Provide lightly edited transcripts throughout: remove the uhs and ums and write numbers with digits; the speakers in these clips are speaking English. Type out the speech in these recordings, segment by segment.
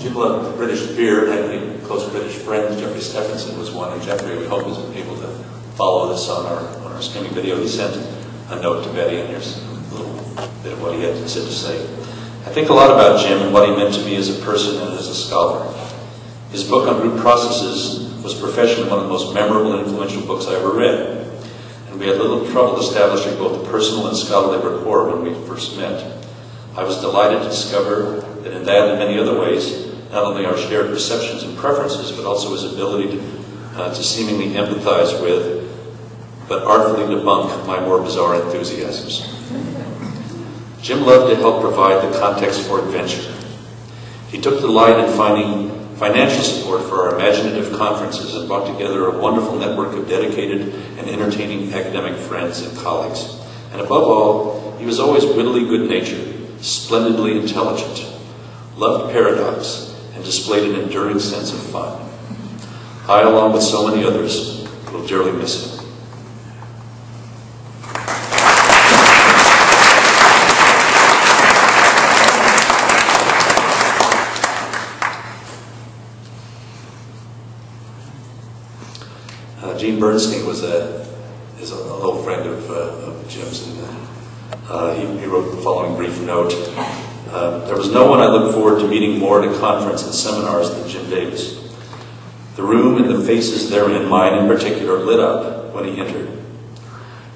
Jim loved British beer, had many close British friends. Jeffrey Stephenson was one, and Jeffrey, we hope, was able to follow this on our streaming video. He sent a note to Betty, and here's a little bit of what he had to say. I think a lot about Jim and what he meant to me as a person and as a scholar. His book on root processes was professionally one of the most memorable and influential books I ever read. And we had little trouble establishing both a personal and scholarly rapport when we first met. I was delighted to discover that in that and many other ways, not only our shared perceptions and preferences, but also his ability to seemingly empathize with, but artfully debunk my more bizarre enthusiasms. Jim loved to help provide the context for adventure. He took delight in finding financial support for our imaginative conferences and brought together a wonderful network of dedicated and entertaining academic friends and colleagues. And above all, he was always wittily good-natured, splendidly intelligent, loved paradox, and displayed an enduring sense of fun. I, along with so many others, will dearly miss him. Gene Bernstein is a old friend of Jim's, and he wrote the following brief note. There was no one I looked forward to meeting more at a conference and seminars than Jim Davis. The room and the faces therein, mine in particular, lit up when he entered.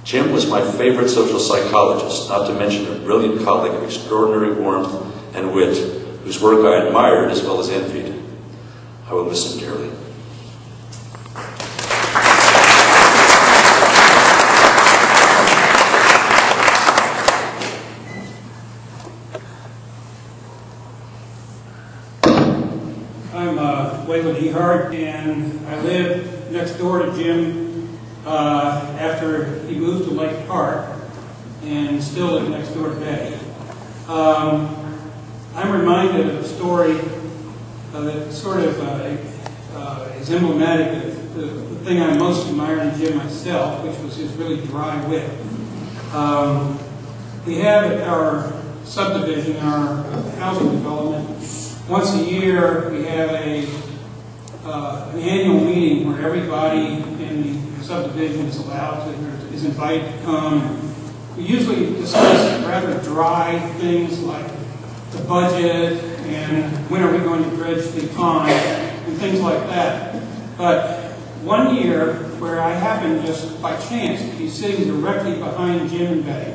Jim was my favorite social psychologist, not to mention a brilliant colleague of extraordinary warmth and wit, whose work I admired as well as envied. I will miss him dearly. And I live next door to Jim after he moved to Lake Park, and still live next door to Betty. I'm reminded of a story that sort of is emblematic of the thing I most admired in Jim myself, which was his really dry wit. We have at our subdivision, our housing development, once a year we have an annual meeting where everybody in the subdivision is allowed to, is invited to come. We usually discuss rather dry things like the budget and when are we going to dredge the pond and things like that. But one year, where I happened just by chance to be sitting directly behind Jim and Betty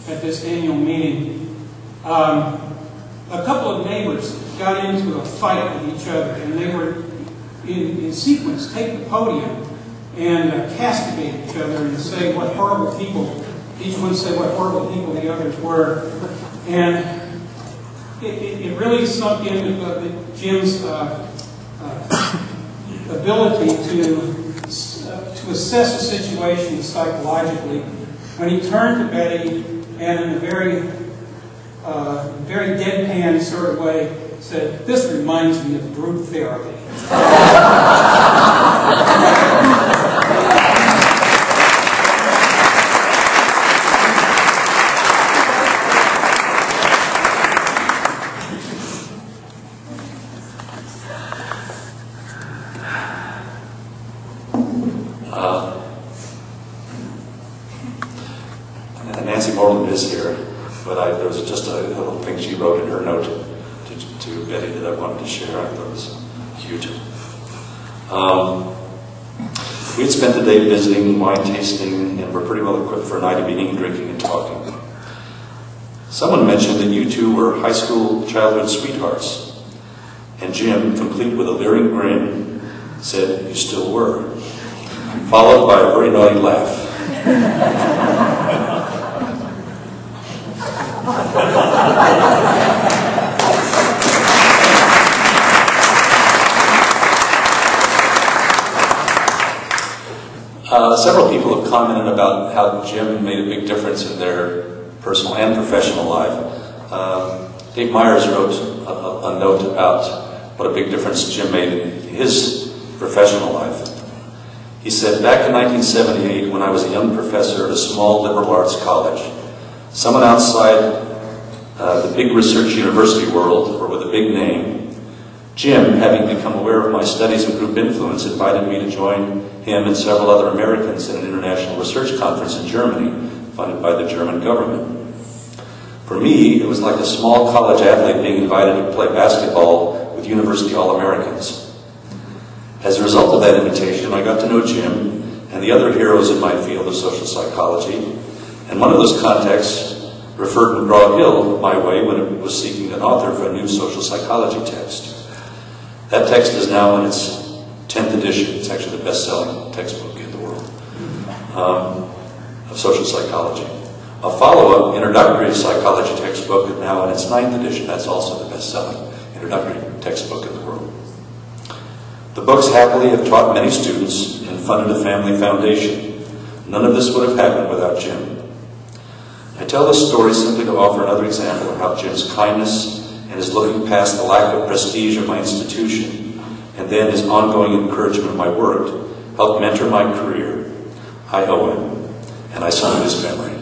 at this annual meeting, a couple of neighbors got into a fight with each other, and they were in sequence take the podium and castigate each other and say what horrible people, each one say what horrible people the others were. And it really sunk into Jim's ability to assess a situation psychologically when he turned to Betty and in a very deadpan sort of way said, "This reminds me of group therapy." Nancy Moreland is here, but there was just a little thing she wrote in her note to Betty that I wanted to share. I thought it was cute. We had spent the day visiting, wine tasting, and were pretty well equipped for a night of eating, drinking, and talking. Someone mentioned that you two were high school childhood sweethearts, and Jim, complete with a leering grin, said you still were, followed by a very naughty laugh. Several people have commented about how Jim made a big difference in their personal and professional life. Dave Myers wrote a note about what a big difference Jim made in his professional life. He said, "Back in 1978, when I was a young professor at a small liberal arts college, someone outside the big research university world, or with a big name, Jim, having become aware of my studies of group influence, invited me to join him and several other Americans in an international research conference in Germany, funded by the German government. For me, it was like a small college athlete being invited to play basketball with university All-Americans. As a result of that invitation, I got to know Jim and the other heroes in my field of social psychology, and one of those contacts referred McGraw-Hill my way when it was seeking an author for a new social psychology text. That text is now in its 10th edition. It's actually the best-selling textbook in the world of social psychology. A follow-up introductory psychology textbook is now in its 9th edition. That's also the best-selling introductory textbook in the world. The books happily have taught many students and funded a family foundation. None of this would have happened without Jim. I tell this story simply to offer another example of how Jim's kindness and his looking past the lack of prestige of my institution, and then his ongoing encouragement of my work, helped mentor my career. I owe him, and I salute his memory.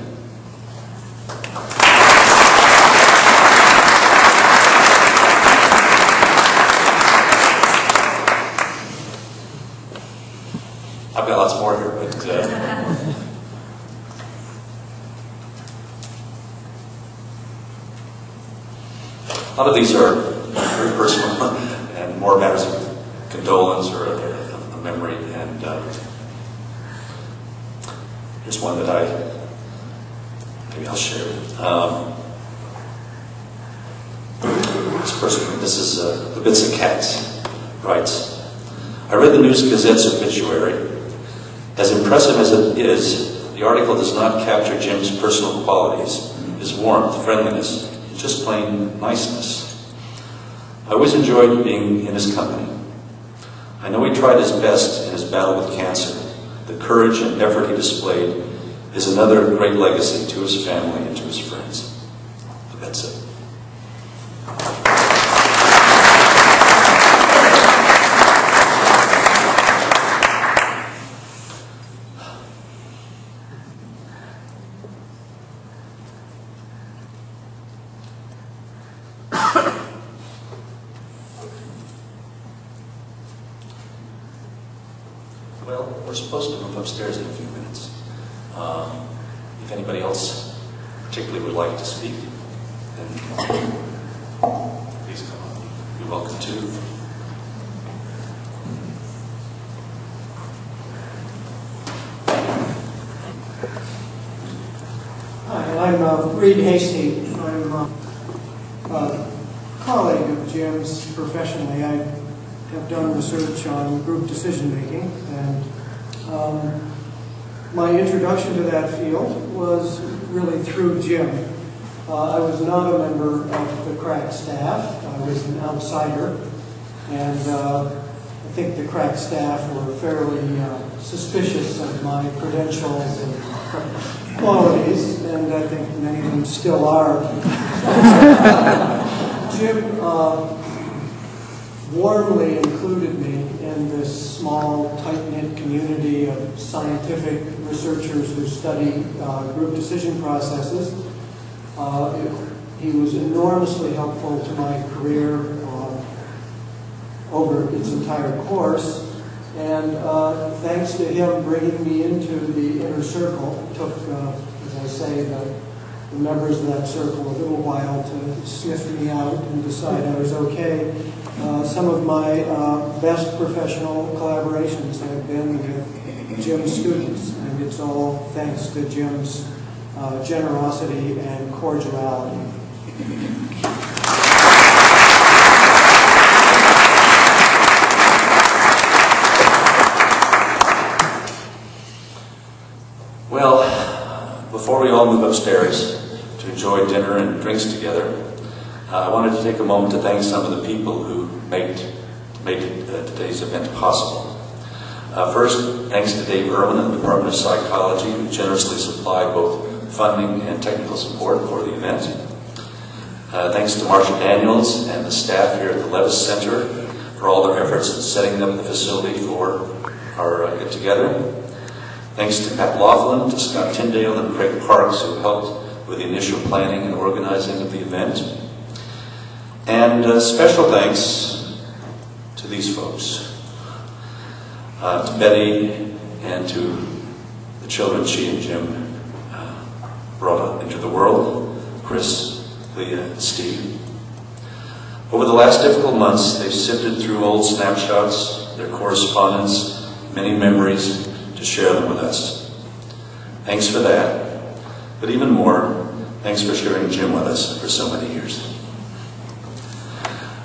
I've got lots more here, but a lot of these are very personal and more matters of condolence or a memory. And here's one that maybe I'll share. This person, this is the Bits and Cats, writes, I read the News Gazette's obituary. As impressive as it is, the article does not capture Jim's personal qualities, his warmth, friendliness, just plain niceness. I always enjoyed being in his company. I know he tried his best in his battle with cancer. The courage and effort he displayed is another great legacy to his family and to his friends. But that's it. Well, we're supposed to move upstairs in a few minutes. If anybody else particularly would like to speak, then please come on. You're welcome to. Hi, I'm Reed Hasty. I'm a colleague of Jim's professionally. I have done research on group decision-making, and my introduction to that field was really through Jim. I was not a member of the CRAC staff. I was an outsider, and I think the CRAC staff were fairly suspicious of my credentials and qualities, and I think many of them still are. Jim warmly included me in this small, tight-knit community of scientific researchers who study group decision processes. He was enormously helpful to my career over its entire course, and thanks to him bringing me into the inner circle, it took, as I say, the members of that circle a little while to sniff me out and decide I was okay. Some of my best professional collaborations have been with Jim's students, and it's all thanks to Jim's generosity and cordiality. Well, before we all move upstairs to enjoy dinner and drinks together, I wanted to take a moment to thank some of the people who made today's event possible. First, thanks to Dave Irwin and the Department of Psychology, who generously supplied both funding and technical support for the event. Thanks to Marcia Daniels and the staff here at the Levis Center for all their efforts in setting up the facility for our get-together. Thanks to Pat Laughlin, to Scott Tyndale, and Craig Parks, who helped with the initial planning and organizing of the event. And special thanks to these folks, to Betty and to the children she and Jim brought into the world, Chris, Leah, and Steve. Over the last difficult months, they've sifted through old snapshots, their correspondence, many memories, to share them with us. Thanks for that. But even more, thanks for sharing Jim with us for so many years.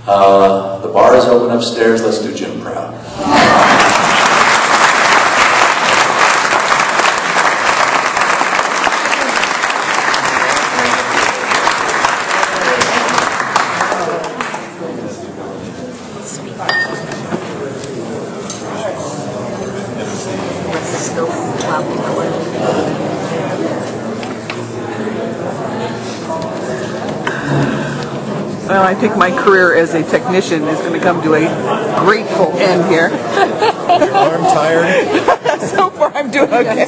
The bar is open upstairs. Let's do Jim proud. Well, I think my career as a technician is going to come to a grateful end here. Your arm tired? So far, I'm doing okay.